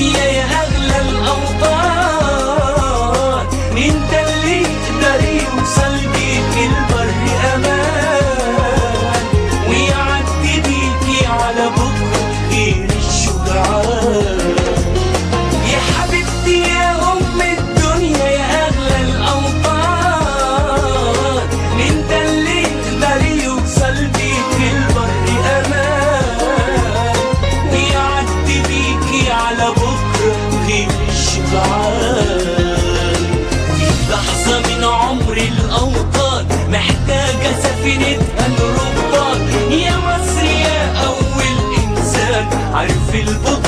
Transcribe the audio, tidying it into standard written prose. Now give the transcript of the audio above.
الدنيا يا أغلى الأوطان، انت اللي يقدر يوصل بيك البر أمان، ويعدي بيكي على بكرة غير الشجعان. يا حبيبتي يا أم الدنيا يا أغلى الأوطان، انت اللي يقدر يوصل بيك البر أمان، ويعدي بيكي على بكرة غير الشجعان. في لحظة من عمر الأوطان محتاجة سفينتها الربان، يا مصر يا أول إنسان عارف البطل